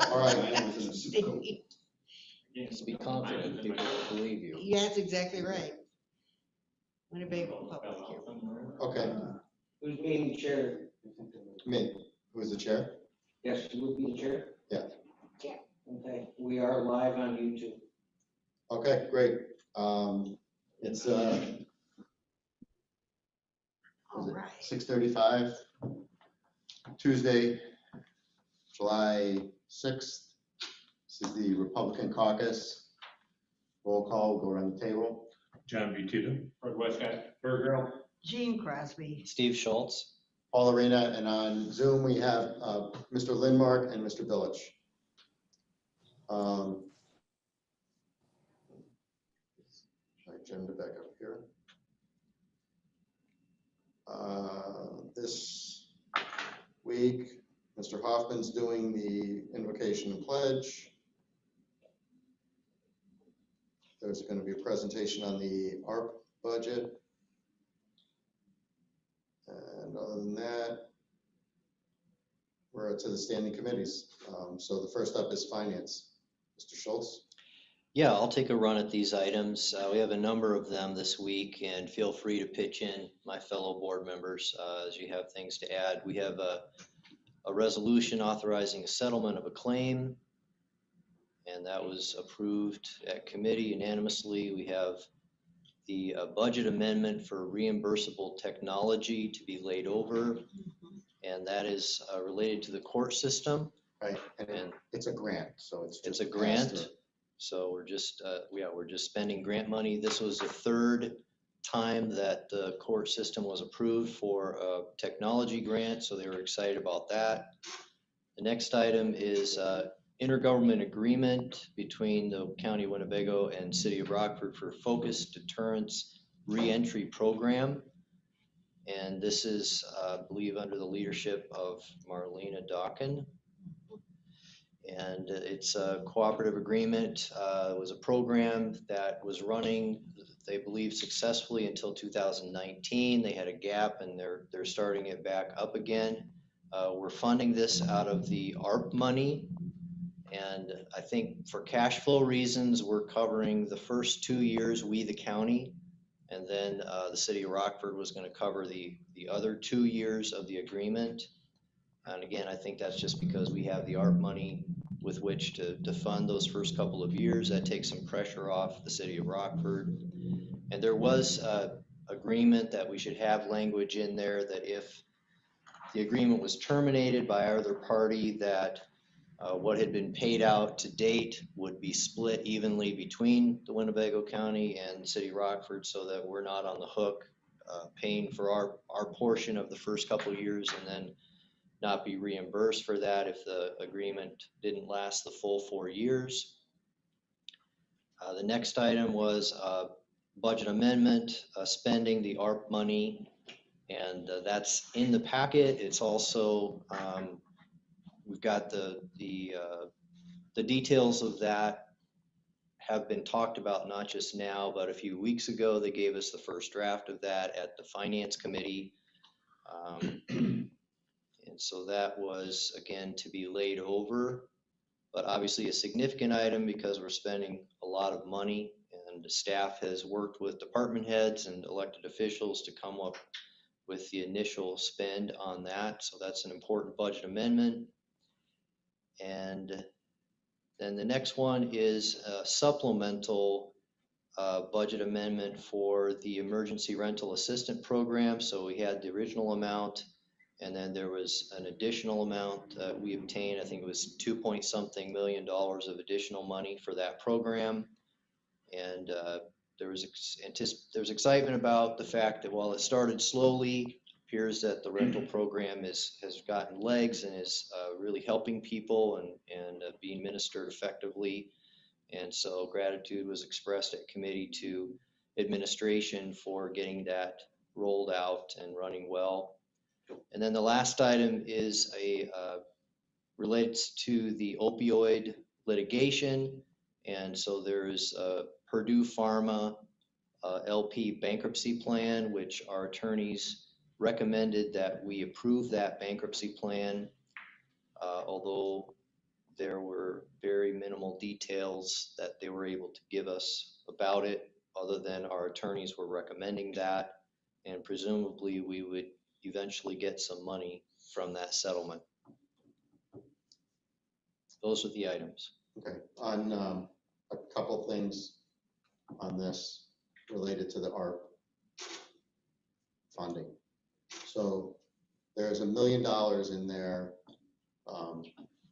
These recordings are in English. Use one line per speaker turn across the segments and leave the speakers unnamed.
All right.
Just be confident, people will believe you.
Yeah, that's exactly right. Winnebago Public here.
Okay,
Who's being chair?
me, who's the chair?
Yes, you would be the chair?
Yeah.
Yeah.
Okay, we are live on YouTube.
Okay, great. It's
All right.
6:35, Tuesday, July 6th. This is the Republican Caucus. Roll call, go around the table.
John B. Tudor. Fred Westcott. Bert Girl.
Gene Crosby.
Steve Schultz.
Paul Arena, and on Zoom we have Mr. Lindmark and Mr. Village. My agenda back up here. This week, Mr. Hoffman's doing the invocation and pledge. There's going to be a presentation on the ARP budget. And other than that, we're to the standing committees. So the first up is finance. Mr. Schultz.
Yeah, I'll take a run at these items. We have a number of them this week, and feel free to pitch in, my fellow board members, as you have things to add. We have a resolution authorizing a settlement of a claim, and that was approved at committee unanimously. We have the budget amendment for reimbursable technology to be laid over, and that is related to the court system.
Right, and it's a grant, so
it's a grant. So we're just spending grant money. This was the third time that the court system was approved for a technology grant, so they were excited about that. The next item is intergovernment agreement between the County of Winnebago and City of Rockford for Focus Deterrence Reentry Program. And this is, I believe, under the leadership of Marlena Dawkin. And it's a cooperative agreement. It was a program that was running, they believe, successfully until 2019. They had a gap, and they're starting it back up again. We're funding this out of the ARP money. And I think for cash flow reasons, we're covering the first 2 years, we the county, and then the City of Rockford was going to cover the other 2 years of the agreement. And again, I think that's just because we have the ARP money with which to fund those first couple of years. That takes some pressure off the City of Rockford. And there was agreement that we should have language in there that if the agreement was terminated by either party, that what had been paid out to date would be split evenly between the Winnebago County and City of Rockford, so that we're not on the hook paying for our portion of the first couple of years and then not be reimbursed for that if the agreement didn't last the full 4 years. The next item was budget amendment, spending the ARP money, and that's in the packet. It's also, we've got the details of that have been talked about, not just now, but a few weeks ago. They gave us the first draft of that at the Finance Committee. And so that was, again, to be laid over, but obviously a significant item because we're spending a lot of money, and the staff has worked with department heads and elected officials to come up with the initial spend on that. So that's an important budget amendment. And then the next one is a supplemental budget amendment for the emergency rental assistant program. So we had the original amount, and then there was an additional amount that we obtained. I think it was $2-point-something million of additional money for that program. And there was excitement about the fact that while it started slowly, appears that the rental program has gotten legs and is really helping people and being ministered effectively. And so gratitude was expressed at committee to administration for getting that rolled out and running well. And then the last item is relates to the opioid litigation. And so there's Purdue Pharma LP bankruptcy plan, which our attorneys recommended that we approve that bankruptcy plan, although There were very minimal details that they were able to give us about it, other than our attorneys were recommending that, and presumably we would eventually get some money from that settlement. Those are the items.
Okay, on a couple things on this related to the ARP funding. So there's $1 million in there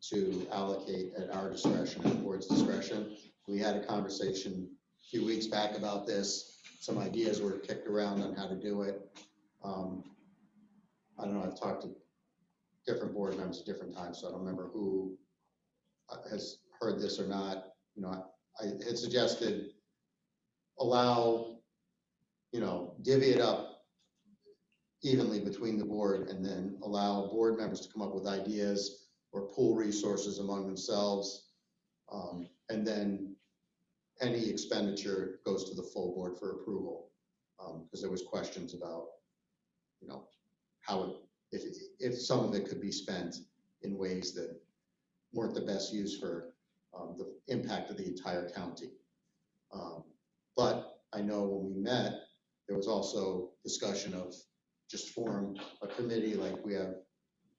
to allocate at our discretion, at the board's discretion. We had a conversation a few weeks back about this. Some ideas were kicked around on how to do it. I don't know, I've talked to different board members at different times, so I don't remember who has heard this or not. You know, I had suggested allow, divvy it up evenly between the board and then allow board members to come up with ideas or pool resources among themselves. And then any expenditure goes to the full board for approval. Because there was questions about, how if some of it could be spent in ways that weren't the best use for the impact of the entire county. But I know when we met, there was also discussion of just form a committee like we have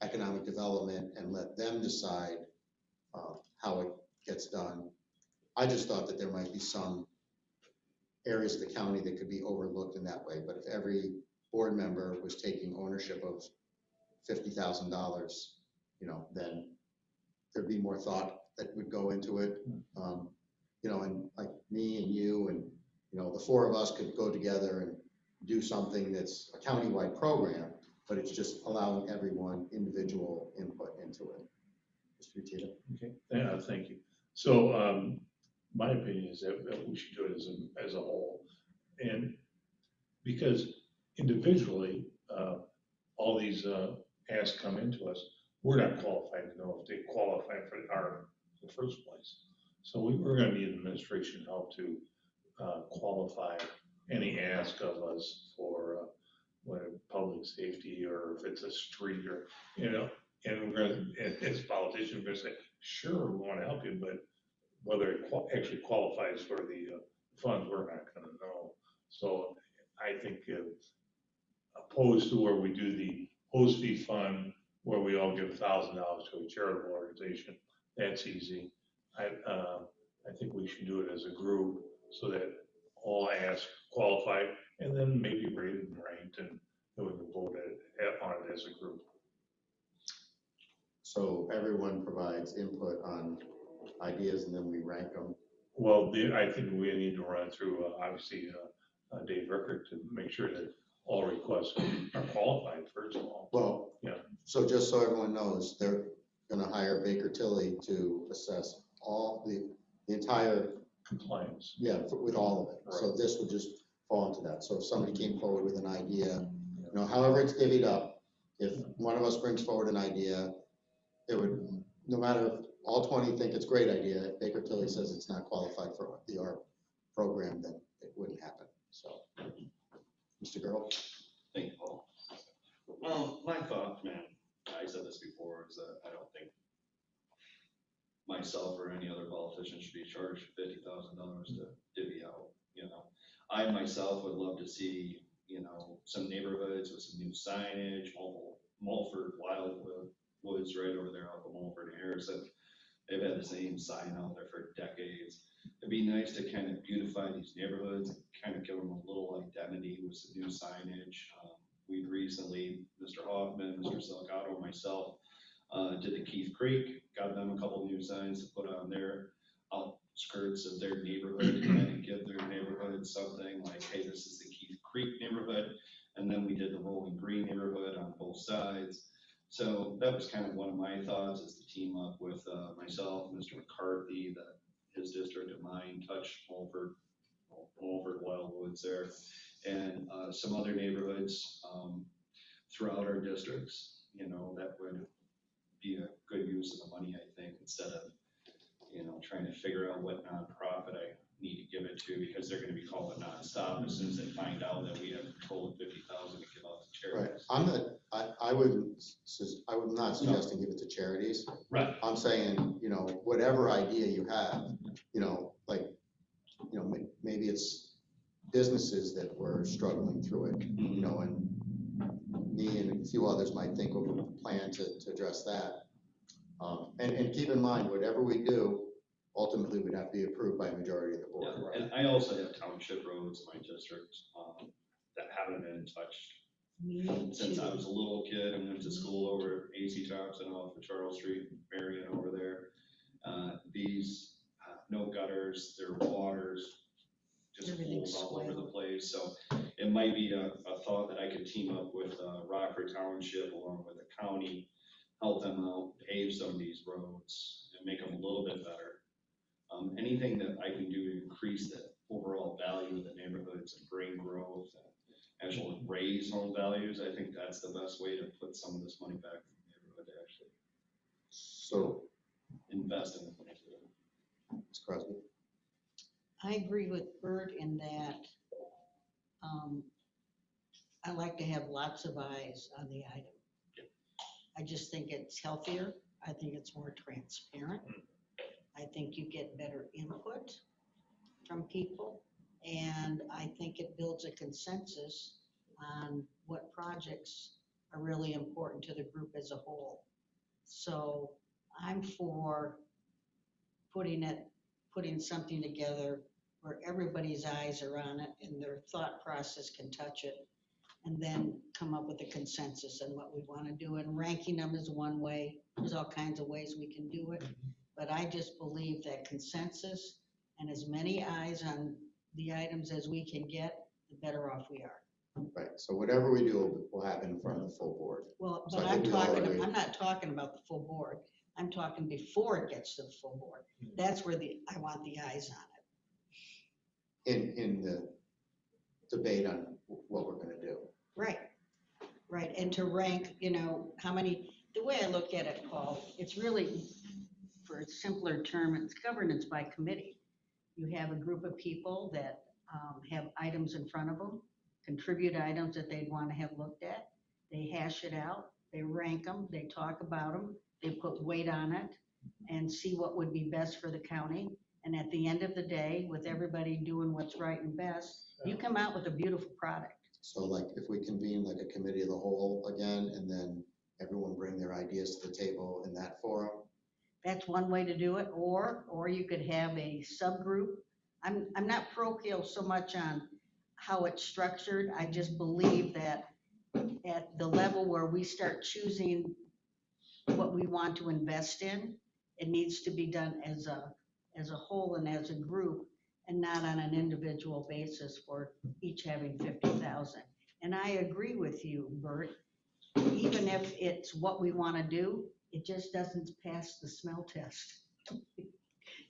economic development and let them decide how it gets done. I just thought that there might be some areas of the county that could be overlooked in that way. But if every board member was taking ownership of $50,000, then there'd be more thought that would go into it. And like me and you and, the four of us could go together and do something that's a countywide program, but it's just allowing everyone individual input into it. Mr. Utita.
Okay, thank you. So my opinion is that we should do it as a whole. And because individually, all these asks come into us, we're not qualified to know if they qualify for our in the first place. So we're going to need administration help to qualify any ask of us for public safety, or if it's a street, or and we're going to, as politicians, we're going to say, sure, we want to help you, but whether it actually qualifies for the funds, we're not going to know. So I think opposed to where we do the host fee fund, where we all give $1,000 to a charitable organization, that's easy. I think we should do it as a group so that all asks qualify, and then maybe rated and ranked, and then we can vote on it as a group.
So everyone provides input on ideas and then we rank them.
Well, I think we need to run through, obviously, Dave Rickert to make sure that all requests are qualified, first of all.
Well,
Yeah.
So just so everyone knows, they're gonna hire Baker Tilly to assess all the entire,
Compliance.
with all of it. So this would just fall into that. So if somebody came forward with an idea, however it's divvied up, if one of us brings forward an idea, it would, no matter if all 20 think it's a great idea, if Baker Tilly says it's not qualified for the ARP program, then it wouldn't happen. So, Mr. Girl.
Thank you, Paul. Well, my thought, man, I said this before, is that I don't think myself or any other politician should be charged $50,000 to divvy out, I myself would love to see, some neighborhoods with some new signage, Mulford, Wildwoods right over there off of Mulford and Harrison. They've had the same sign out there for decades. It'd be nice to kind of beautify these neighborhoods, and kind of give them a little identity with some new signage. We recently, Mr. Hoffman, Mr. Salgado, myself, did the Keith Creek, got them a couple new signs to put on their outskirts of their neighborhood, to kind of give their neighborhood something like, hey, this is the Keith Creek neighborhood. And then we did the Rolling Green neighborhood on both sides. So that was kind of one of my thoughts, is to team up with myself, Mr. McCarthy, that his district of mine touched Mulford, Wildwoods there, and some other neighborhoods throughout our districts, that would be a good use of the money, I think, instead of, trying to figure out what nonprofit I need to give it to, because they're gonna be calling nonstop as soon as they find out that we have control of 50,000 to give out to
Right,
charities.
I would not suggesting give it to charities.
Right.
I'm saying, whatever idea you have, like, maybe it's businesses that were struggling through it, and me and a few others might think of a plan to address that. And keep in mind, whatever we do, ultimately would have to be approved by a majority of the board.
Yeah, and I also have township roads in my district, that haven't been touched
Me
since I
too.
was a little kid and went to school over at AC Thompson off of Charles Street, Marion over there. These, no gutters, their waters, just
Everything's
pools all over the
swale.
place. So it might be a thought that I could team up with Rockford Township along with the county, help them out, pave some of these roads and make them a little bit better. Anything that I can do to increase the overall value of the neighborhoods and bring growth and actually raise home values, I think that's the best way to put some of this money back in the neighborhood, to actually
So,
invest in the neighborhood.
Ms. Crosby,
I agree with Bert in that, I like to have lots of eyes on the item. I just think it's healthier. I think it's more transparent. I think you get better input from people. And I think it builds a consensus on what projects are really important to the group as a whole. So I'm for putting something together where everybody's eyes are on it and their thought process can touch it, and then come up with a consensus on what we want to do. And ranking them is one way. There's all kinds of ways we can do it. But I just believe that consensus and as many eyes on the items as we can get, the better off we are.
right, so whatever we do will happen in front of the full board.
Well,
So
but
I think we all agree.
I'm not talking about the full board. I'm talking before it gets to the full board. That's where I want the eyes on it.
In the debate on what we're gonna do.
Right, right, and to rank, how many, the way I look at it, Paul, it's really, for a simpler term, it's governance by committee. You have a group of people that have items in front of them, contribute items that they'd want to have looked at. They hash it out, they rank them, they talk about them, they put weight on it, and see what would be best for the county. And at the end of the day, with everybody doing what's right and best, you come out with a beautiful product.
So like if we convene like a committee of the whole again, and then everyone bring their ideas to the table in that forum.
That's one way to do it, or you could have a subgroup. I'm not parochial so much on how it's structured. I just believe that at the level where we start choosing what we want to invest in, it needs to be done as a whole and as a group, and not on an individual basis for each having 50,000. And I agree with you, Bert. Even if it's what we want to do, it just doesn't pass the smell test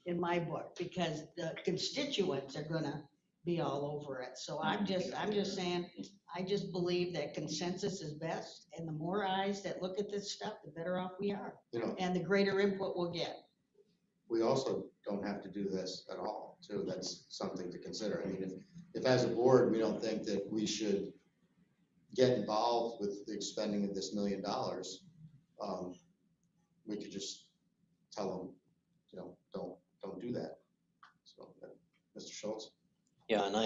in my book, because the constituents are gonna be all over it. So I'm just saying, I just believe that consensus is best, and the more eyes that look at this stuff, the better off we are, and the greater input we'll get.
We also don't have to do this at all, too. That's something to consider. I mean, if as a board, we don't think that we should get involved with the expending of this $1 million, we could just tell them, don't do that. So, Mr. Schultz?
Yeah, and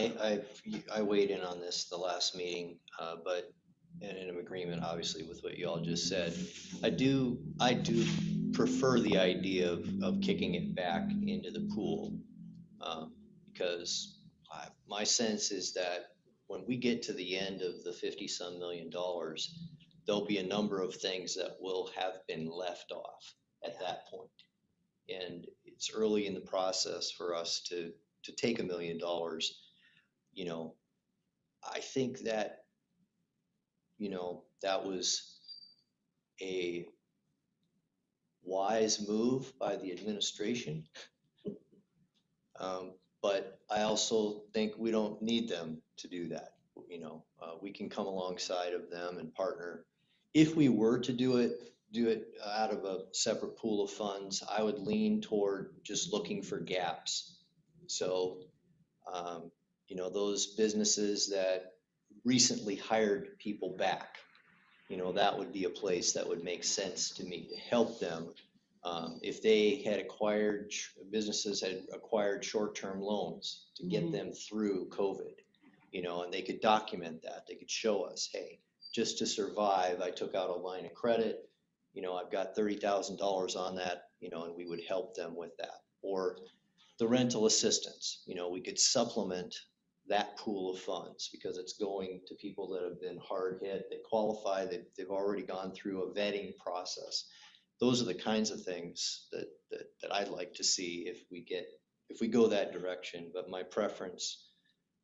I weighed in on this the last meeting, and in agreement, obviously, with what you all just said. I do prefer the idea of kicking it back into the pool, because my sense is that when we get to the end of the 50-some million dollars, there'll be a number of things that will have been left off at that point. And it's early in the process for us to take $1 million. I think that, that was a wise move by the administration. But I also think we don't need them to do that. We can come alongside of them and partner. If we were to do it out of a separate pool of funds, I would lean toward just looking for gaps. So You know, those businesses that recently hired people back, you know, that would be a place that would make sense to me to help them. If they had acquired, businesses had acquired short-term loans to get them through COVID, you know, and they could document that, they could show us, hey, just to survive, I took out a line of credit, you know, I've got $30,000 on that, you know, and we would help them with that. Or the rental assistance, you know, we could supplement that pool of funds because it's going to people that have been hard hit, they qualify, they've already gone through a vetting process. Those are the kinds of things that I'd like to see if we go that direction. But my preference,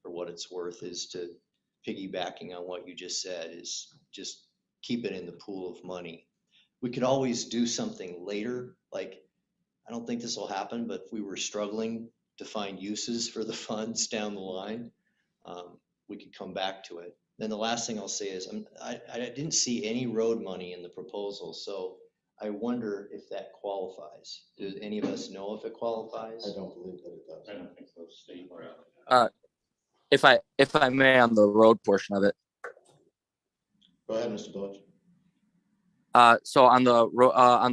for what it's worth, is to, piggybacking on what you just said, is just keep it in the pool of money. We could always do something later, like, I don't think this will happen, but if we were struggling to find uses for the funds down the line, we could come back to it. Then the last thing I'll say is I didn't see any road money in the proposal, so I wonder if that qualifies. Do any of us know if it qualifies?
I don't believe that it does.
I don't think so, state.
If I may, on the road portion of it.
Go ahead, Mr. Billich.
So on the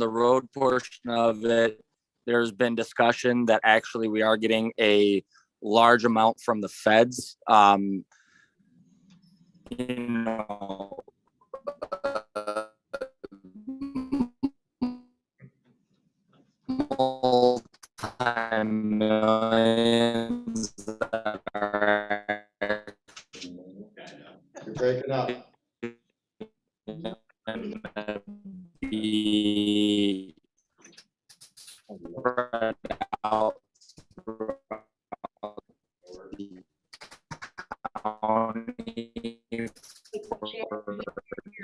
road portion of it, there's been discussion that actually we are getting a large amount from the feds. You know, multi-millions that are
You're breaking up.
be spread out throughout the county for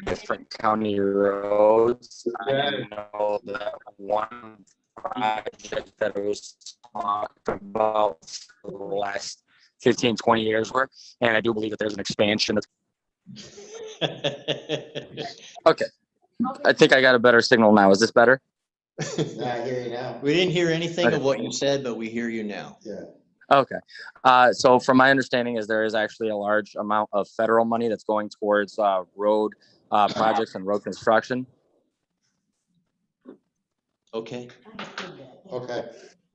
different county roads. I know that one project that was talked about for the last 15, 20 years were, and I do believe that there's an expansion that's okay. I think I got a better signal now. Is this better?
I hear you now.
We didn't hear anything
Okay.
of what you said, but we hear you now.
Yeah.
Okay. So from my understanding is there is actually a large amount of federal money that's going towards road projects and road construction.
Okay.
I heard that, yeah.
Okay.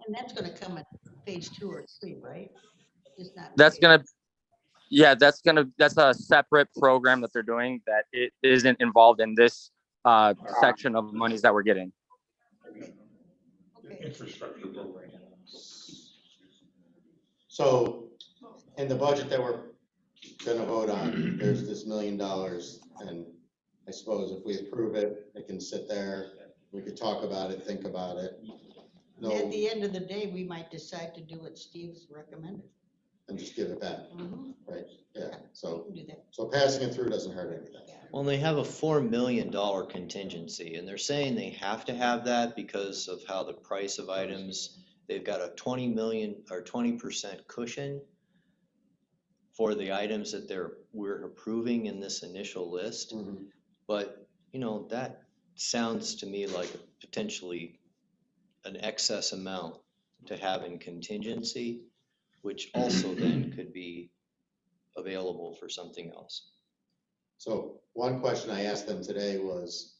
And that's gonna come at phase 2 or 3, right? Just not.
That's a separate program that they're doing that it isn't involved in this section of monies that we're getting.
Okay.
Infrastructure program.
So in the budget that we're gonna vote on, there's this $1 million, and I suppose if we approve it, it can sit there. We could talk about it, think about it.
At
No,
the end of the day, we might decide to do what Steve's recommended.
and just give it back,
Mhm.
right? Yeah,
We
so,
can do that.
so passing it through doesn't hurt anything.
Well, they have a $4 million contingency, and they're saying they have to have that because of how the price of items, they've got a 20 million or 20% cushion for the items that we're approving in this initial list.
Mhm.
But, you know, that sounds to me like potentially an excess amount to have in contingency, which also then could be available for something else.
So one question I asked them today was,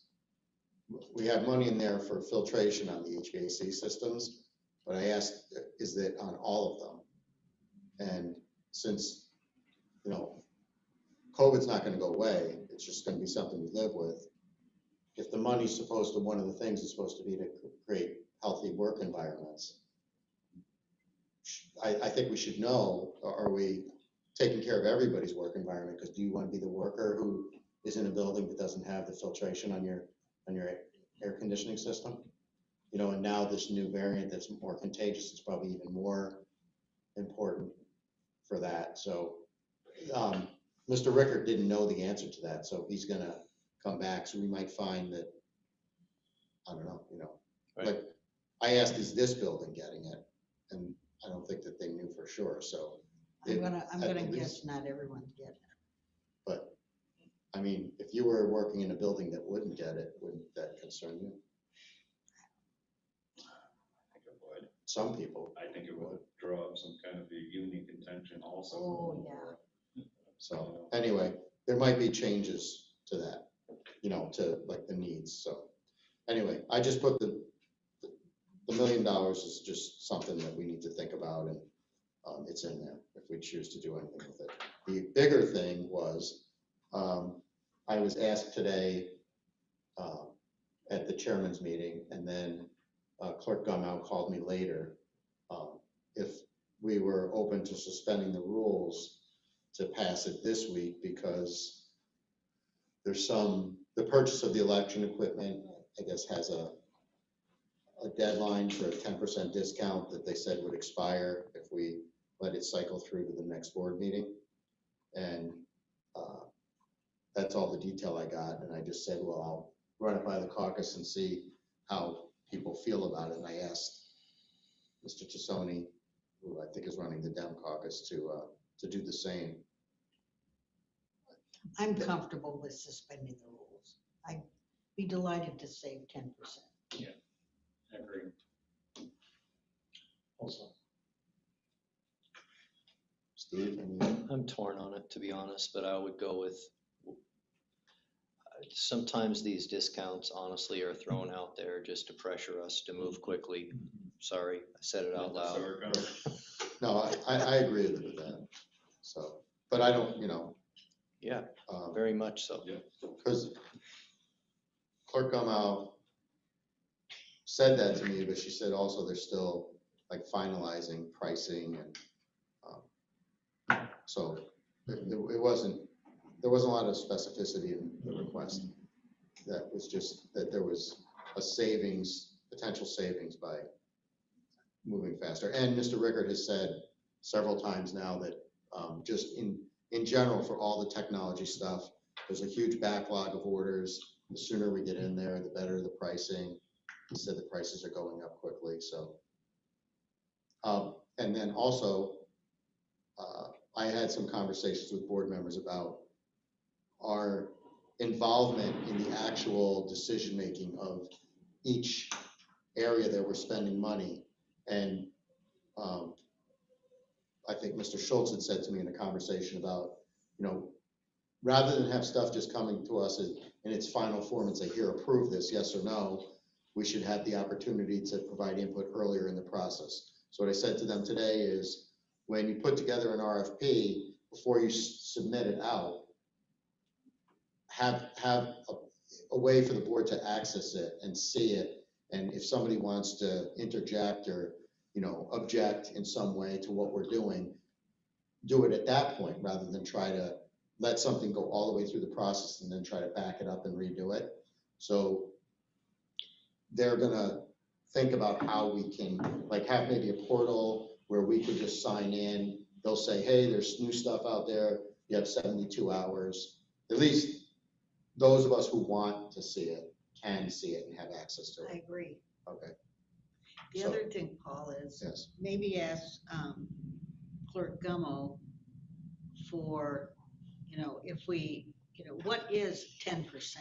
we have money in there for filtration on the HVAC systems, but I asked, is it on all of them? And since, you know, COVID's not gonna go away, it's just gonna be something we live with. If the money's supposed to, one of the things is supposed to be to create healthy work environments, I think we should know, are we taking care of everybody's work environment? Because do you want to be the worker who is in a building that doesn't have the filtration on your air conditioning system? You know, and now this new variant that's more contagious is probably even more important for that. So Mr. Rickard didn't know the answer to that, so he's gonna come back. So we might find that, I don't know, you know,
Right.
like I asked, is this building getting it? And I don't think that they knew for sure, so.
I'm gonna
at
guess
least-
not everyone's getting it.
But, I mean, if you were working in a building that wouldn't get it, wouldn't that concern you? some people.
I think it would draw up some kind of a unique intention also.
Oh, yeah.
So anyway, there might be changes to that, to like the needs. So anyway, I just put the $1 million is just something that we need to think about, and it's in there if we choose to do anything with it. The bigger thing was, I was asked today at the chairman's meeting, and then Clerk Gumow called me later, if we were open to suspending the rules to pass it this week, because there's the purchase of the election equipment, I guess, has a deadline for a 10% discount that they said would expire if we let it cycle through to the next board meeting. And that's all the detail I got. And I just said, well, I'll run it by the caucus and see how people feel about it. And I asked Mr. Tassoni, who I think is running the Dem caucus, to do the same.
I'm comfortable with suspending the rules. I'd be delighted to save 10%.
I agree.
Also,
Steve, any?
I'm torn on it, to be honest, but I would go with, sometimes these discounts honestly are thrown out there just to pressure us to move quickly. Sorry, I said it out loud.
No, I agree with that. So, but I don't,
Yeah, very much so.
because Clerk Gumow said that to me, but she said also they're still like finalizing pricing, and so there wasn't a lot of specificity in the request. That was just that there was a potential savings by moving faster. And Mr. Rickard has said several times now that just in general, for all the technology stuff, there's a huge backlog of orders. The sooner we get in there, the better the pricing. He said the prices are going up quickly. So, and then also, I had some conversations with board members about our involvement in the actual decision-making of each area that we're spending money. And I think Mr. Schultz had said to me in a conversation about, rather than have stuff just coming to us in its final form and say, here, approve this, yes or no, we should have the opportunity to provide input earlier in the process. So what I said to them today is, when you put together an RFP, before you submit it out, have a way for the board to access it and see it. And if somebody wants to interject or, object in some way to what we're doing, do it at that point rather than try to let something go all the way through the process and then try to back it up and redo it. So they're gonna think about how we can have maybe a portal where we could just sign in. They'll say, hey, there's new stuff out there. You have 72 hours. At least those of us who want to see it can see it and have access to
I
it.
agree.
Okay.
The
So-
other thing, Paul, is
Yes.
maybe ask Clerk Gumow for, if we, what is 10%?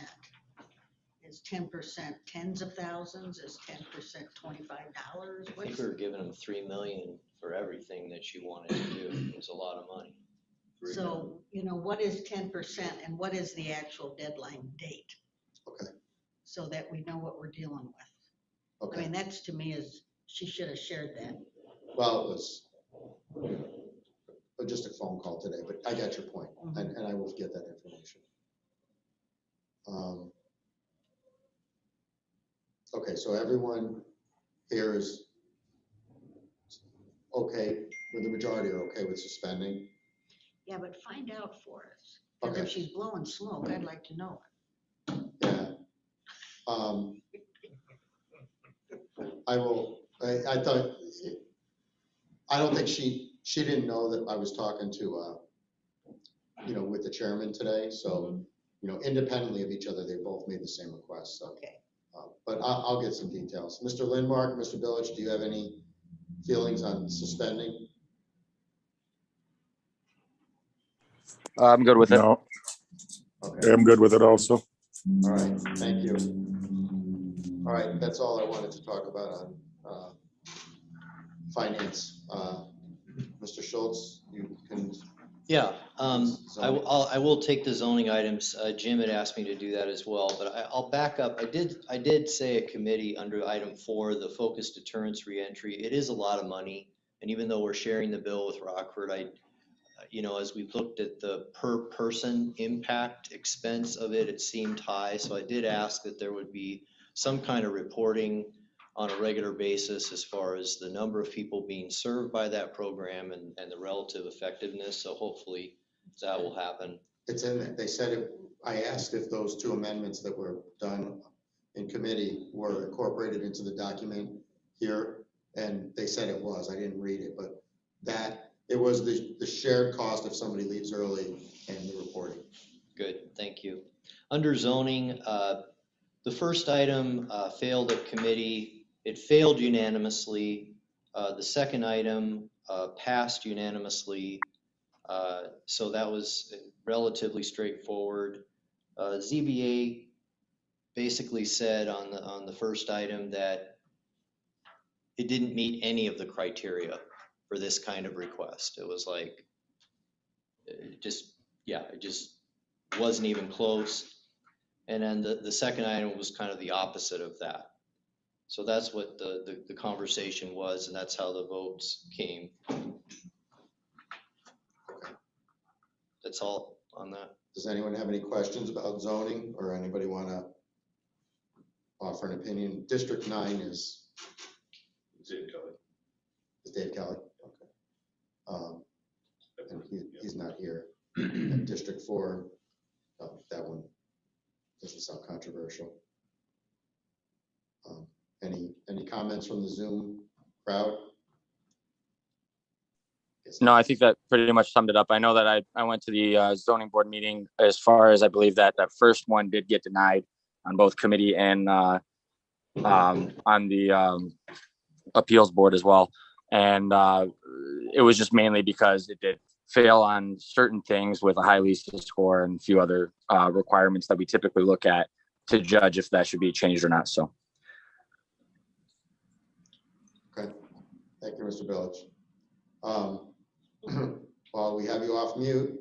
Is 10% tens of thousands? Is 10% $25?
I think we were giving them 3 million for everything that you wanted to do. It was a lot of money.
So, what is 10% and what is the actual deadline date?
Okay.
So that we know what we're dealing with. I
Okay.
mean, that's to me she should have shared that.
Well, it was just a phone call today, but I got your point, and I will get that information. Okay, so everyone here is okay, with the majority are okay with suspending?
Yeah, but find out for us. Because
Okay.
if she's blowing smoke, I'd like to know it.
Yeah. I will, I thought, I don't think she didn't know that I was talking to, with the chairman today. So, independently of each other, they both made the same request. So,
Okay.
but I'll get some details. Mr. Lindmark, Mr. Billich, do you have any feelings on suspending?
I'm good with it.
No,
Okay,
I'm good with it also.
all right, thank you. All right, that's all I wanted to talk about on finance, Mr. Schultz, you can.
Yeah,
Zoning.
I will take the zoning items. Jim had asked me to do that as well, but I'll back up. I did say a committee under item 4, the focused deterrence reentry. It is a lot of money. And even though we're sharing the bill with Rockford, as we looked at the per person impact expense of it, it seemed high. So I did ask that there would be some kind of reporting on a regular basis as far as the number of people being served by that program and the relative effectiveness. So hopefully that will happen.
It's in there. They said it, I asked if those 2 amendments that were done in committee were incorporated into the document here, and they said it was. I didn't read it, but that, it was the shared cost if somebody leaves early and the reporting.
Good, thank you. Under zoning, the first item failed at committee. It failed unanimously. The second item passed unanimously. So that was relatively straightforward. ZBA basically said on the first item that it didn't meet any of the criteria for this kind of request. It was like, it just wasn't even close. And then the second item was kind of the opposite of that. So that's what the conversation was, and that's how the votes came. That's all on that.
Does anyone have any questions about zoning, or anybody want to offer an opinion? District 9 is
Dave Kelly.
Dave Kelly. Okay. And he's not here. And District 4, that one doesn't sound controversial. Any comments from the Zoom crowd?
No, I think that pretty much summed it up. I know that I went to the zoning board meeting, as far as I believe that first one did get denied on both committee and on the appeals board as well. And it was just mainly because it did fail on certain things with a high LISA score and a few other requirements that we typically look at to judge if that should be changed or not. So.
Okay, thank you, Mr. Billich. While we have you off mute,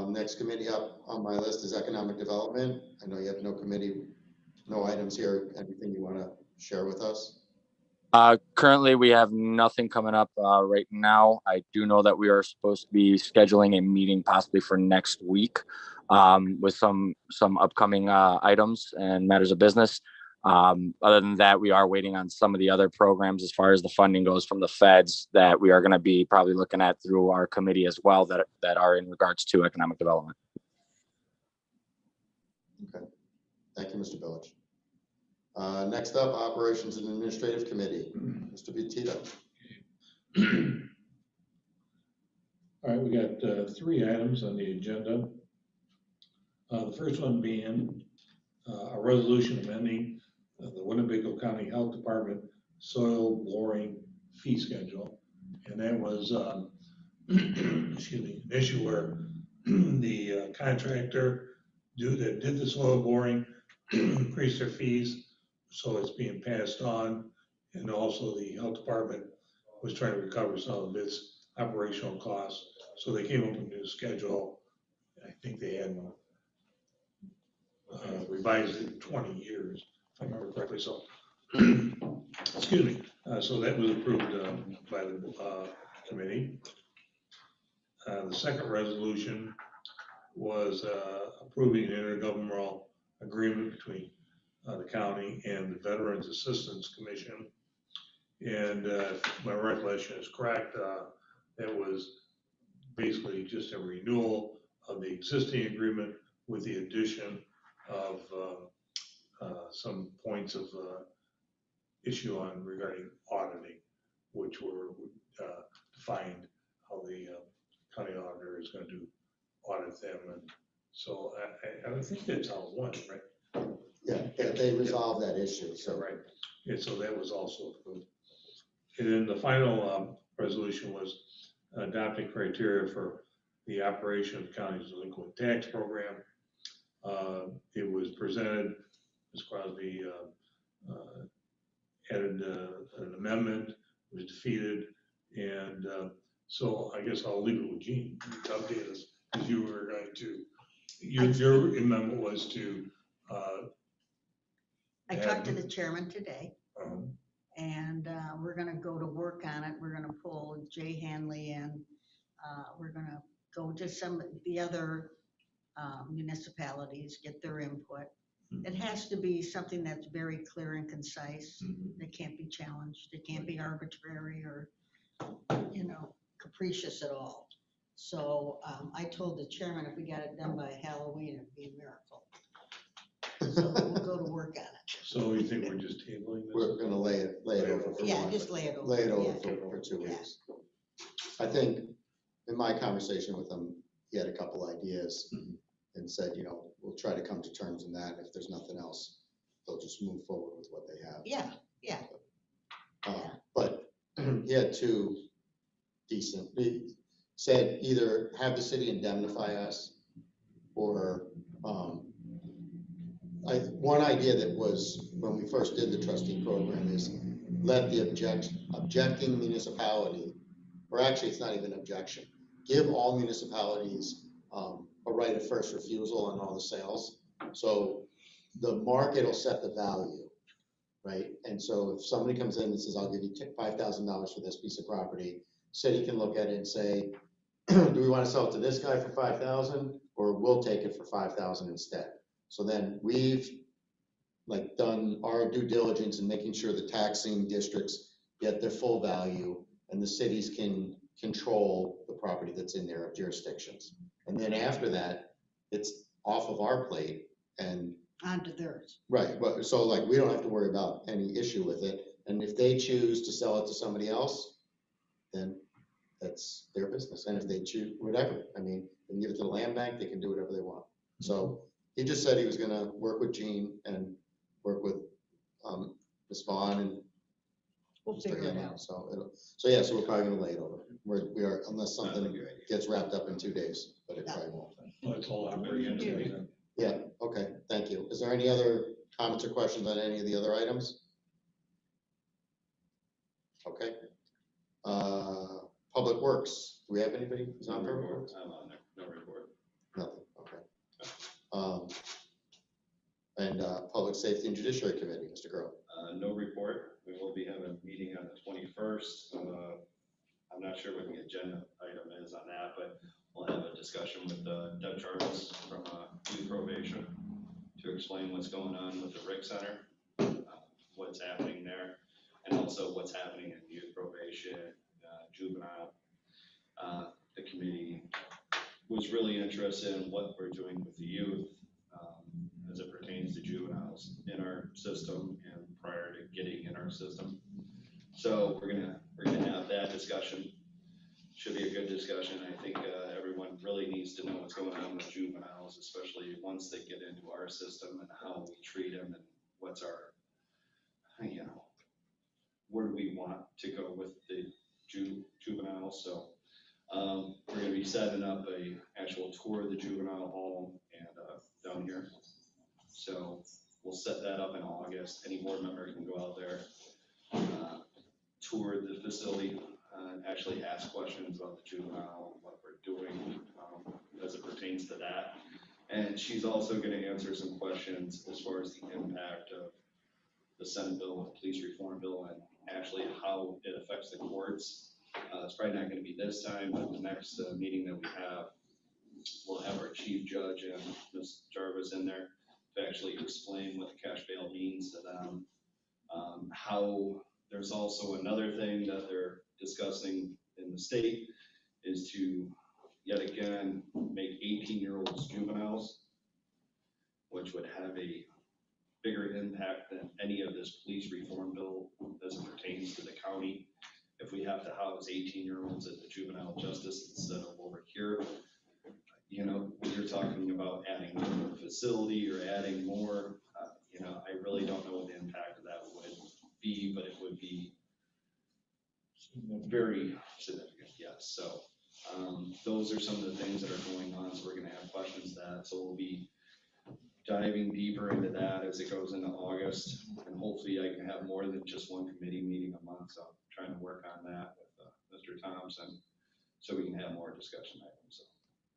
next committee up on my list is economic development. I know you have no items here. Anything you want to share with us?
Currently, we have nothing coming up right now. I do know that we are supposed to be scheduling a meeting possibly for next week with some upcoming items and matters of business. Other than that, we are waiting on some of the other programs as far as the funding goes from the feds that we are going to be probably looking at through our committee as well that are in regards to economic development.
Okay, thank you, Mr. Billich. Next up, Operations and Administrative Committee, Mr. Butita.
All right, we got 3 items on the agenda. The first one being a resolution amending the Winnebago County Health Department soil boring fee schedule. And that was, excuse me, an issue where the contractor that did the soil boring increased their fees. So it's being passed on. And also the health department was trying to recover some of its operational costs. So they came up with a new schedule. I think they had revised it in 20 years, if I remember correctly. So, excuse me. So that was approved by the committee. The second resolution was approving an intergovernmental agreement between the county and the Veterans Assistance Commission. And if my recollection is correct, that was basically just a renewal of the existing agreement with the addition of some points of issue on regarding auditing, which were defined how the county auditor is going to audit them. And so I think that's how it went, right?
Yeah, they resolved that issue. So
right. Yeah, so that was also approved. And then the final resolution was adopting criteria for the operation of the county's delinquent tax program. It was presented, Ms. Crosby added an amendment was defeated. And so I guess I'll leave it with Gene to update us, because you were going to, your memo was to.
I talked to the chairman today,
um,
and we're gonna go to work on it. We're gonna pull Jay Hanley in. We're gonna go to some of the other municipalities, get their input. It has to be something that's very clear and concise. It can't be challenged. It can't be arbitrary or, capricious at all. So I told the chairman if we got it done by Halloween, it'd be a miracle. So we'll go to work on it.
So you think we're just tabling this?
We're gonna lay it over. for
Yeah,
one-
just lay it over.
Lay it over
Yeah.
for 2
Yeah.
weeks. I think in my conversation with him, he had a couple ideas and said, we'll try to come to terms in that. If there's nothing else, they'll just move forward with what they have.
Yeah,
But he had two decent, he said either have the city indemnify us or, one idea that was, when we first did the trustee program, is let the objecting municipality, or actually, it's not even objection, give all municipalities a right of first refusal on all the sales. So the market will set the value, right? And so if somebody comes in and says, I'll give you $5,000 for this piece of property, city can look at it and say, do we want to sell it to this guy for 5,000, or we'll take it for 5,000 instead? So then we've done our due diligence in making sure the taxing districts get their full value and the cities can control the property that's in their jurisdictions. And then after that, it's off of our plate and.
onto theirs.
Right, but so we don't have to worry about any issue with it. And if they choose to sell it to somebody else, then that's their business. And if they choose, whatever, they can give it to the land bank, they can do whatever they want. So he just said he was gonna work with Gene and work with Ms. Vaughn and
We'll
Mr.
figure it
Hanlon.
out.
So we're probably gonna lay it over. We are, unless something gets wrapped up in 2 days, but it probably won't.
Well, it's all operating today then.
Yeah, okay, thank you. Is there any other comments or questions on any of the other items? Okay. Public Works, do we have anybody who's on Public Works?
I'm on there, no report.
Nothing, okay. And Public Safety and Judiciary Committee, Mr. Grove.
No report. We will be having a meeting on the 21st. I'm not sure what the agenda item is on that, but we'll have a discussion with Doug Jarvis from Youth Probation to explain what's going on with the RIC Center, what's happening there, and also what's happening in youth probation, juvenile. The committee was really interested in what we're doing with the youth as it pertains to juveniles in our system and prior to getting in our system. So we're gonna have that discussion. Should be a good discussion. I think everyone really needs to know what's going on with juveniles, especially once they get into our system and how we treat them and what's our, where do we want to go with the juveniles. So we're gonna be setting up a actual tour of the juvenile home and down here. So we'll set that up in August. Any board member can go out there, tour the facility, actually ask questions about the juvenile, what we're doing as it pertains to that. And she's also gonna answer some questions as far as the impact of the Senate bill, the police reform bill, and actually how it affects the courts. It's probably not gonna be this time, but the next meeting that we have, we'll have our chief judge and Ms. Jarvis in there to actually explain what the cash bail means to them. How there's also another thing that they're discussing in the state is to yet again make 18-year-olds juveniles, which would have a bigger impact than any of this police reform bill as it pertains to the county. If we have to house 18-year-olds at the juvenile justice instead of over here, when you're talking about adding more facility or adding more, I really don't know what the impact of that would be, but it would be very significant, yes. So those are some of the things that are going on. So we're gonna have questions that, so we'll be diving deeper into that as it goes into August. And hopefully I can have more than just one committee meeting a month. So trying to work on that with Mr. Thompson, so we can have more discussion items, so.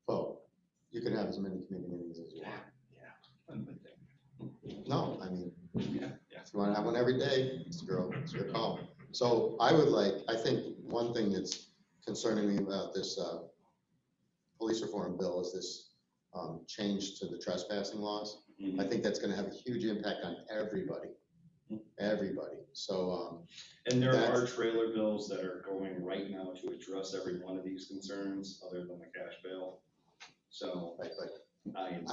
Well, you can have as many committee meetings as you want.
One good thing.
No, I mean,
Yeah.
if you want to have one every day, it's your call. So I think one thing that's concerning me about this police reform bill is this change to the trespassing laws.
Mhm.
I think that's going to have a huge impact on everybody. So,
And there are
that's-
trailer bills that are going right now to address every one of these concerns, other than the cash bail. So,
right,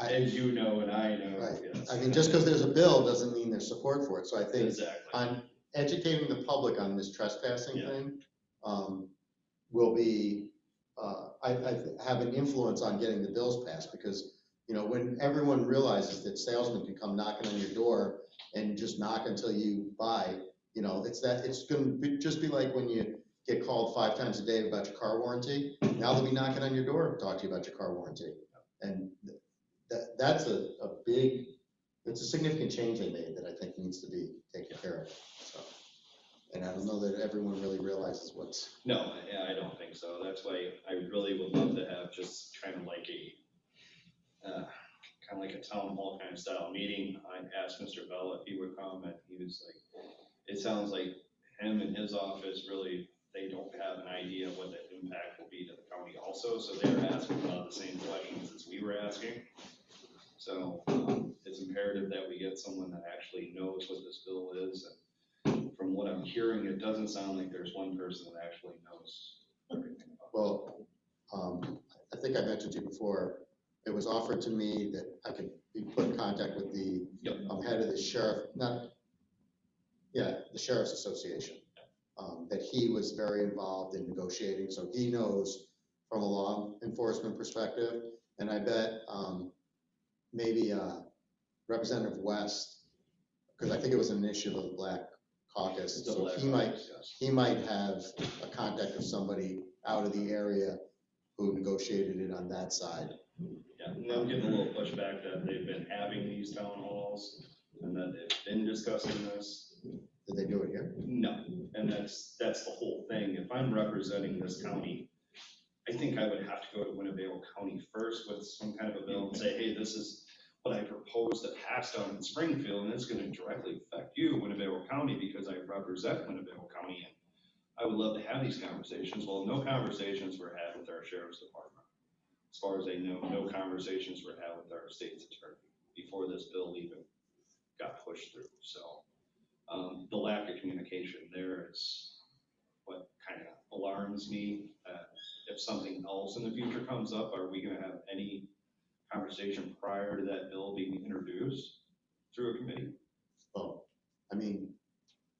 as you know, and I know,
right.
yes.
I mean, just because there's a bill doesn't mean there's support for it. So I think
Exactly.
on educating the public on this trespassing
Yeah.
thing will be, I have an influence on getting the bills passed, because, you know, when everyone realizes that salesmen can come knocking on your door and just knock until you buy, you know, it's going to just be like when you get called 5 times a day about your car warranty. Now they'll be knocking on your door to talk to you about your car warranty. And that's it's a significant change they made that I think needs to be taken care of. So, and I don't know that everyone really realizes what's.
No, yeah, I don't think so. That's why I really would love to have just kind of like a town hall kind of style meeting. I asked Mr. Bell if he would come, and he was like, it sounds like him and his office really, they don't have an idea of what the impact will be to the county also, so they're asking a lot of the same questions as we were asking. So it's imperative that we get someone that actually knows what this bill is. And from what I'm hearing, it doesn't sound like there's one person that actually knows everything about it.
Well, I think I mentioned to you before, it was offered to me that I could be put in contact with the
Yep.
head of the the Sheriff's Association. That he was very involved in negotiating, so he knows from a law enforcement perspective. And I bet maybe Representative West, because I think it was an issue of the Black Caucus, so he might have a contact of somebody out of the area who negotiated it on that side.
Yeah, and I'm getting a little pushback that they've been having these town halls and that they've been discussing this.
Did they do it here?
No, and that's the whole thing. If I'm representing this county, I think I would have to go to Winnebago County first with some kind of a bill and say, hey, this is what I propose to pass down in Springfield, and it's gonna directly affect you, Winnebago County, because I represent Winnebago County. And I would love to have these conversations. Well, no conversations were had with our sheriff's department. As far as I know, no conversations were had with our state's attorney before this bill even got pushed through. So the lack of communication there is what kind of alarms me. If something else in the future comes up, are we gonna have any conversation prior to that bill being introduced through a committee?
Well, I mean,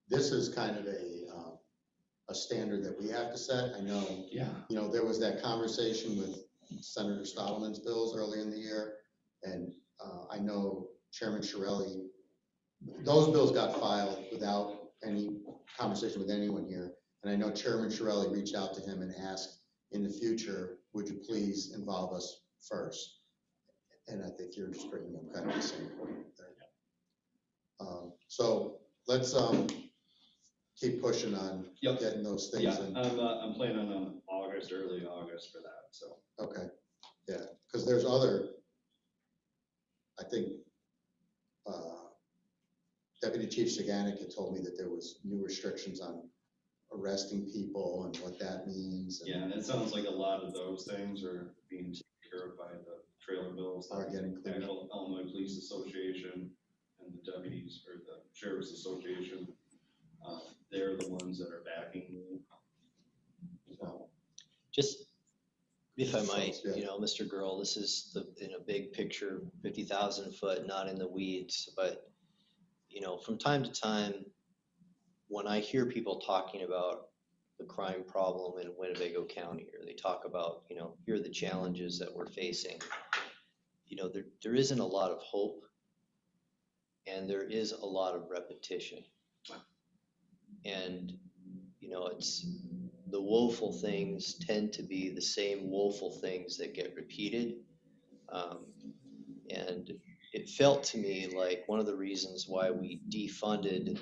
this is kind of a standard that we have to set. I know,
Yeah.
you know, there was that conversation with Senator Stottleman's bills earlier in the year, and I know Chairman Shirelli, those bills got filed without any conversation with anyone here. And I know Chairman Shirelli reached out to him and asked, in the future, would you please involve us first? And I think you're just bringing up kind of the same point there. So let's keep pushing on
Yep.
getting those things
Yeah,
in.
I'm planning on early August for that, so.
Okay, yeah, because there's other, I think, Deputy Chief Saganik had told me that there was new restrictions on arresting people and what that means. And
Yeah, and it sounds like a lot of those things are being taken care of by the trailer bills.
Are getting
The
cleaned up.
actual Illinois Police Association and the deputies, or the Sheriff's Association, they're the ones that are backing me.
So,
Just, if I might,
Yeah.
you know, Mr. Girl, this is in a big picture, 50,000 foot, not in the weeds, but, you know, from time to time, when I hear people talking about the crime problem in Winnebago County, or they talk about, you know, here are the challenges that we're facing, you know, there isn't a lot of hope, and there is a lot of repetition. And, you know, it's, the woeful things tend to be the same woeful things that get repeated. And it felt to me like one of the reasons why we defunded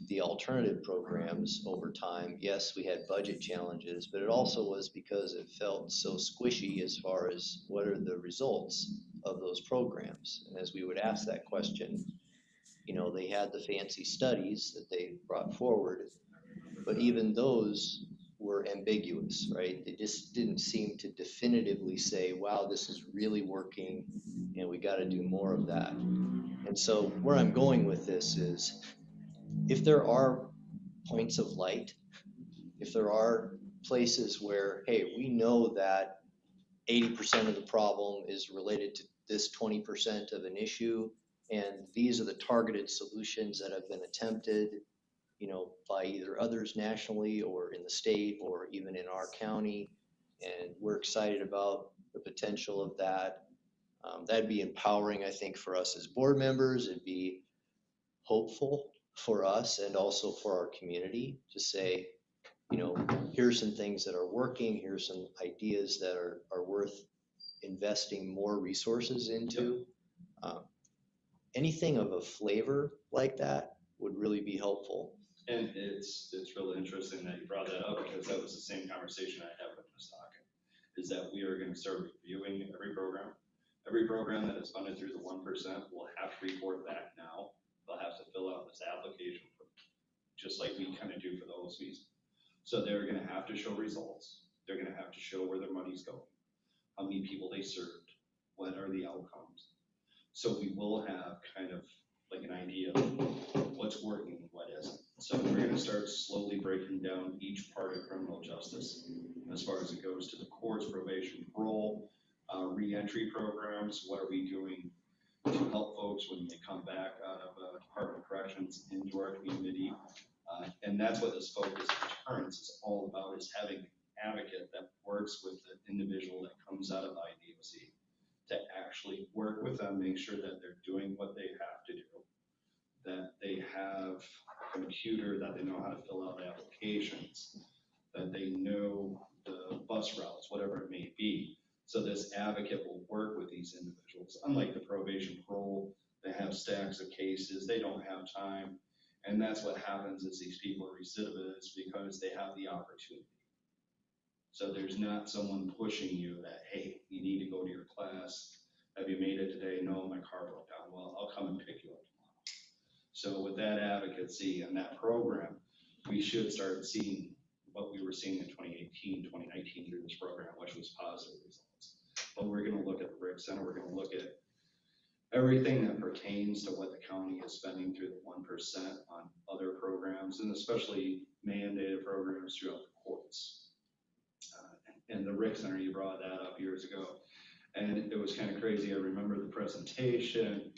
the alternative programs over time, yes, we had budget challenges, but it also was because it felt so squishy as far as what are the results of those programs. And as we would ask that question, you know, they had the fancy studies that they brought forward, but even those were ambiguous, right? They just didn't seem to definitively say, wow, this is really working and we got to do more of that. And so where I'm going with this is if there are points of light, if there are places where, hey, we know that 80% of the problem is related to this 20% of an issue, and these are the targeted solutions that have been attempted, you know, by either others nationally or in the state or even in our county, and we're excited about the potential of that. That'd be empowering, I think, for us as board members. It'd be hopeful for us and also for our community to say, you know, here's some things that are working, here's some ideas that are worth investing more resources into. Anything of a flavor like that would really be helpful.
And it's really interesting that you brought that up, because that was the same conversation I had with Ms. Hawken, is that we are gonna start reviewing every program. Every program that is funded through the 1% will have to report back now. They'll have to fill out this application, just like we kind of do for the OSVs. So they're gonna have to show results. They're gonna have to show where their money's going, how many people they served, what are the outcomes. So we will have kind of like an idea of what's working and what isn't. So we're gonna start slowly breaking down each part of criminal justice as far as it goes to the courts, probation, parole, reentry programs. What are we doing to help folks when they come back out of Department of Corrections into our community? And that's what this focus deterrence is all about, is having an advocate that works with the individual that comes out of IDOC to actually work with them, make sure that they're doing what they have to do, that they have a computer, that they know how to fill out applications, that they know the bus routes, whatever it may be. So this advocate will work with these individuals. Unlike the probation parole, they have stacks of cases, they don't have time. And that's what happens, is these people are recidivists because they have the opportunity. So there's not someone pushing you that, hey, you need to go to your class. Have you made it today? No, my car broke down. Well, I'll come and pick you up tomorrow. So with that advocacy and that program, we should start seeing what we were seeing in 2018, 2019 through this program, which was positive results. But we're gonna look at the RIC Center, we're gonna look at everything that pertains to what the county is spending through the 1% on other programs, and especially mandated programs throughout the courts. And the RIC Center, you brought that up years ago, and it was kind of crazy. I remember the presentation.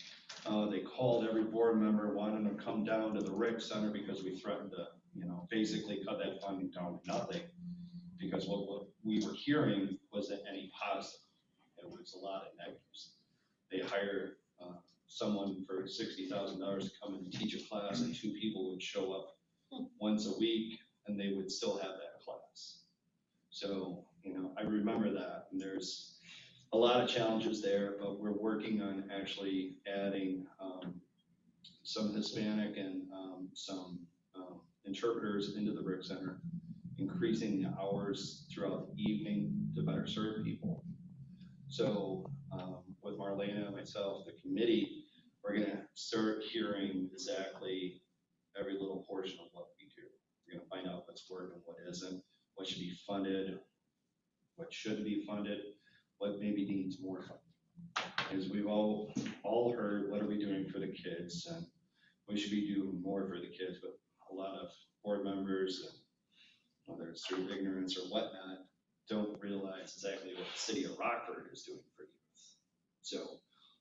They called every board member, wanting to come down to the RIC Center because we threatened to, you know, basically cut that funding down to nothing. Because what we were hearing wasn't any positive. It was a lot of negatives. They hired someone for $60,000 to come and teach a class, and 2 people would show up once a week, and they would still have that class. So, you know, I remember that, and there's a lot of challenges there, but we're working on actually adding some Hispanic and some interpreters into the RIC Center, increasing the hours throughout the evening to better serve people. So with Marlena and myself, the committee, we're gonna start hearing exactly every little portion of what we do. We're gonna find out what's working, what isn't, what should be funded, what shouldn't be funded, what maybe needs more funding. Because we've all heard, what are we doing for the kids? And we should be doing more for the kids, but a lot of board members, whether it's through ignorance or whatnot, don't realize exactly what the city of Rockford is doing for youth. So,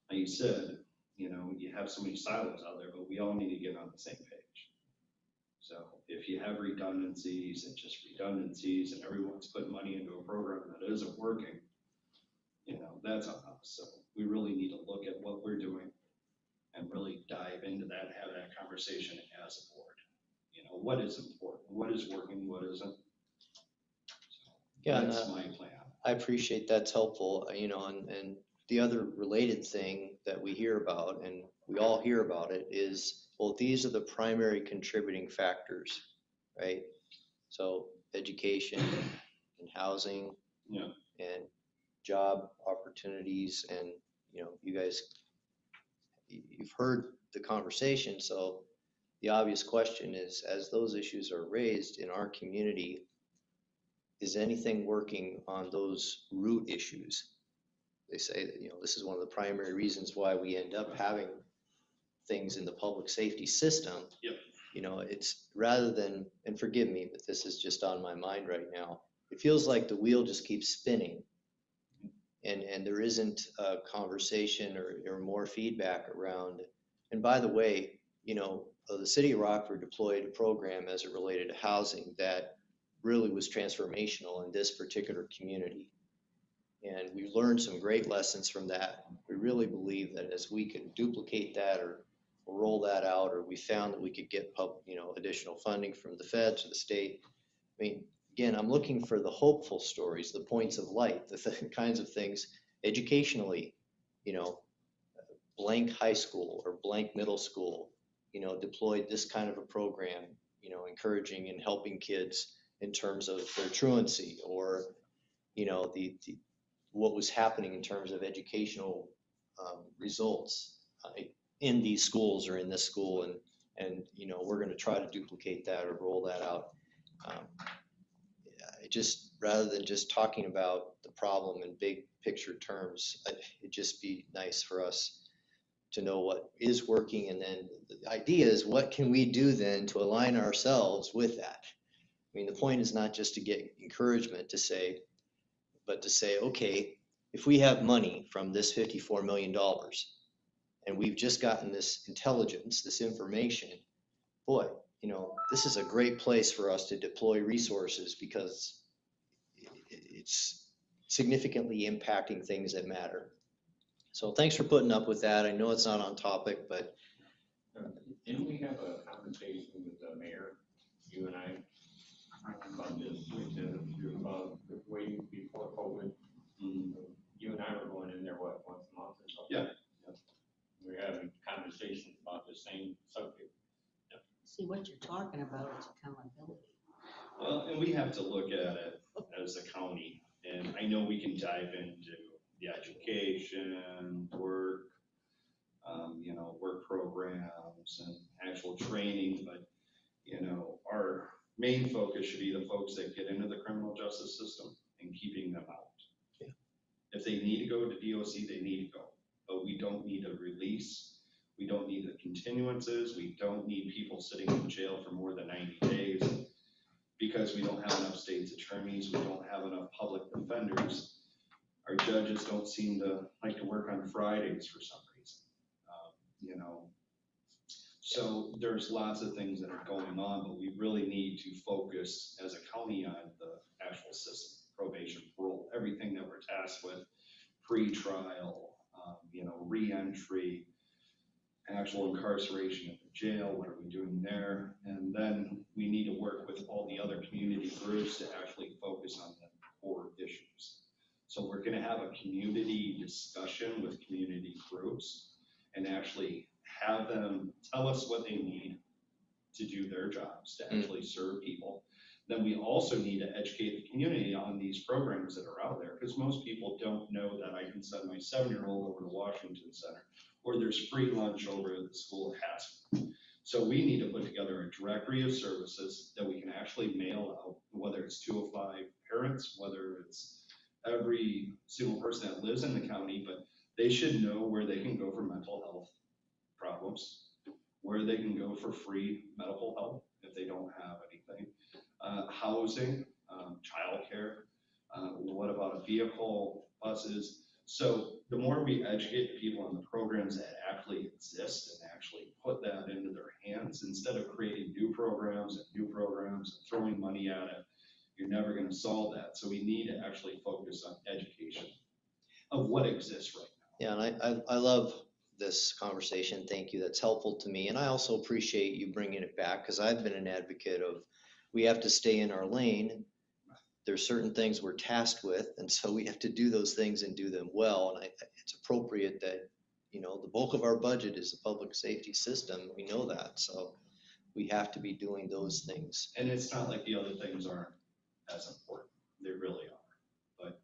like you said, you know, you have so many silos out there, but we all need to get on the same page. So if you have redundancies and just redundancies and everyone's putting money into a program that isn't working, you know, that's on us. So we really need to look at what we're doing and really dive into that and have that conversation as a board. You know, what is important, what is working, what isn't. So
Yeah,
that's my plan.
I appreciate that's helpful, you know, and the other related thing that we hear about, and we all hear about it, is well, these are the primary contributing factors, right? So education and housing.
Yeah.
And job opportunities, and, you know, you guys, you've heard the conversation, so the obvious question is, as those issues are raised in our community, is anything working on those root issues? They say that, you know, this is one of the primary reasons why we end up having things in the public safety system.
Yep.
You know, it's rather than, and forgive me, but this is just on my mind right now, it feels like the wheel just keeps spinning. And there isn't a conversation or more feedback around. And by the way, you know, the city of Rockford deployed a program as it related to housing that really was transformational in this particular community. And we learned some great lessons from that. We really believe that as we can duplicate that or roll that out, or we found that we could get additional funding from the feds or the state. I mean, again, I'm looking for the hopeful stories, the points of light, the kinds of things educationally, you know, blank high school or blank middle school, you know, deployed this kind of a program, you know, encouraging and helping kids in terms of their truancy, or, you know, what was happening in terms of educational results in these schools or in this school. And, you know, we're going to try to duplicate that or roll that out. Just rather than just talking about the problem in big picture terms, it'd just be nice for us to know what is working. And then the idea is, what can we do then to align ourselves with that? I mean, the point is not just to get encouragement but to say, okay, if we have money from this $54 million and we've just gotten this intelligence, this information, boy, you know, this is a great place for us to deploy resources, because it's significantly impacting things that matter. So thanks for putting up with that. I know it's not on topic, but.
Didn't we have a conversation with the mayor, you and I, about this, way before COVID?
Mhm.
You and I were going in there, what, once a month or something?
Yeah.
We were having conversations about the same subject.
See, what you're talking about is accountability.
Well, and we have to look at it as a county, and I know we can dive into the education, work, you know, work programs and actual training, but, you know, our main focus should be the folks that get into the criminal justice system and keeping them out.
Yeah.
If they need to go to DOC, they need to go, but we don't need a release. We don't need the continuances. We don't need people sitting in jail for more than 90 days because we don't have enough state's attorneys. We don't have enough public defenders. Our judges don't seem to like to work on Fridays for some reason. You know, so there's lots of things that are going on, but we really need to focus as a county on the actual system, probation, parole, everything that we're tasked with, pre-trial, you know, re-entry, actual incarceration at the jail, what are we doing there? And then we need to work with all the other community groups to actually focus on the core issues. So we're gonna have a community discussion with community groups and actually have them tell us what they need to do their jobs, to actually serve people. Then we also need to educate the community on these programs that are out there, because most people don't know that I can send my 7-year-old over to Washington Center, or there's free lunch over at the school at Haskell. So we need to put together a directory of services that we can actually mail out, whether it's 205 parents, whether it's every single person that lives in the county, but they should know where they can go for mental health problems, where they can go for free medical help if they don't have anything, housing, childcare, what about a vehicle, buses. So the more we educate the people on the programs that actually exist and actually put that into their hands, instead of creating new programs and throwing money at it, you're never going to solve that. So we need to actually focus on education of what exists right now.
Yeah, and I love this conversation. Thank you. That's helpful to me. And I also appreciate you bringing it back, because I've been an advocate of, we have to stay in our lane. There's certain things we're tasked with, and so we have to do those things and do them well. And it's appropriate that the bulk of our budget is the public safety system. We know that, so we have to be doing those things.
And it's not like the other things aren't as important, they really are. But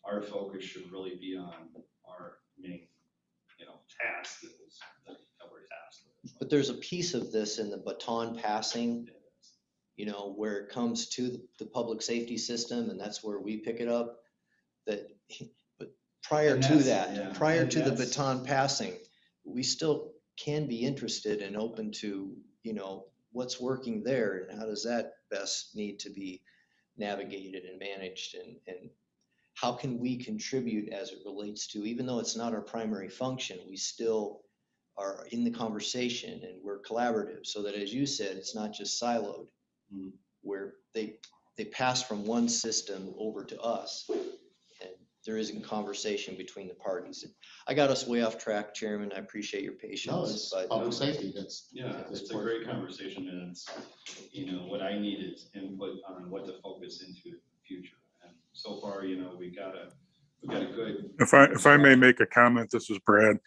our focus should really be on our main, task that we're tasked with.
But there's a piece of this in the baton passing, where it comes to the public safety system, and that's where we pick it up. But prior
And
to
that's-
that,
yeah,
prior
and
to the
that's-
baton passing, we still can be interested and open to, what's working there and how does that best need to be navigated and managed, and how can we contribute as it relates to, even though it's not our primary function, we still are in the conversation and we're collaborative, so that, as you said, it's not just siloed, where they pass from one system over to us, and there isn't conversation between the parties. I got us way off track, Chairman. I appreciate your
No,
patience,
it's
but
public safety, that's.
Yeah,
that's
it's a
important.
great conversation, and it's, what I need is input on what to focus into the future. And so far, we got a good.
If I may make a comment, this is Brad.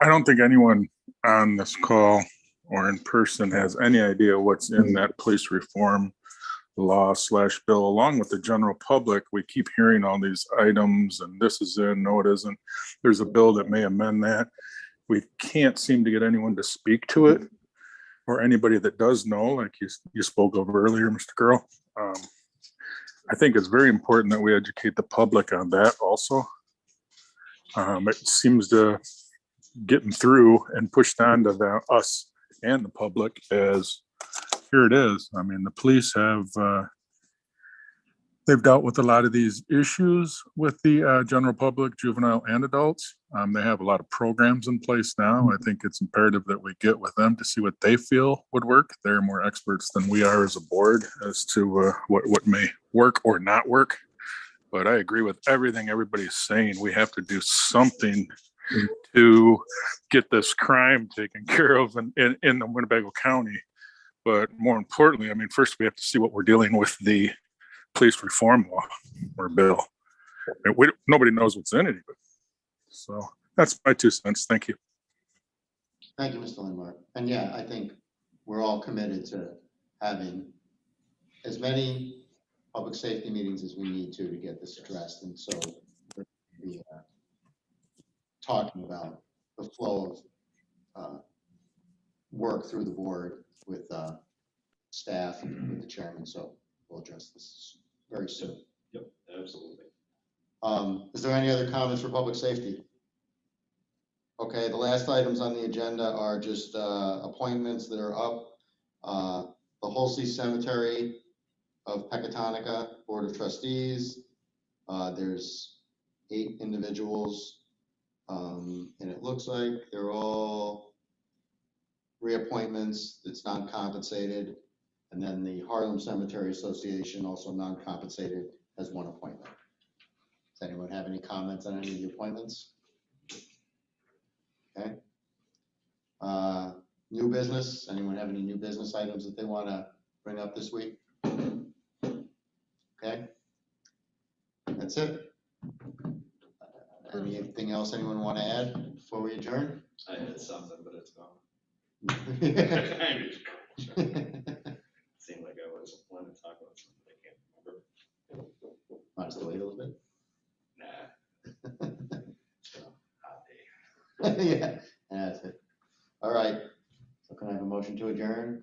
I don't think anyone on this call or in person has any idea what's in that police reform law / bill. Along with the general public, we keep hearing all these items and this is in, no, it isn't. There's a bill that may amend that. We can't seem to get anyone to speak to it, or anybody that does know, like you spoke of earlier, Mr. Girl. I think it's very important that we educate the public on that also. It seems to getting through and pushed on to us and the public as, here it is. I mean, the police have, they've dealt with a lot of these issues with the general public, juvenile and adults. They have a lot of programs in place now. I think it's imperative that we get with them to see what they feel would work. They're more experts than we are as a board as to what may work or not work. But I agree with everything everybody's saying. We have to do something to get this crime taken care of in the Winnebago County. But more importantly, I mean, first we have to see what we're dealing with the police reform law or bill. Nobody knows what's in it. So that's my 2 cents. Thank you.
Thank you, Mr. Lindmark. And yeah, I think we're all committed to having as many public safety meetings as we need to get this addressed. And so we're gonna be talking about the flow of work through the board with staff and with the chairman. So we'll address this very soon.
Yep, absolutely.
Is there any other comments for public safety? Okay, the last items on the agenda are just appointments that are up. The Holsey Cemetery of Pecatonica Board of Trustees. There's 8 individuals, and it looks like they're all reappointments. It's non-compensated. And then the Harlem Cemetery Association, also non-compensated, has 1 appointment. Does anyone have any comments on any of the appointments? Okay. New business, anyone have any new business items that they want to bring up this week? Okay. That's it. Anything else anyone want to add before we adjourn?
I had something, but it's gone. Seemed like I was wanting to talk about something I can't remember.
Want us to wait a little bit?
Nah. It's been a hot day.
Yeah, that's it. All right. So can I have a motion to adjourn?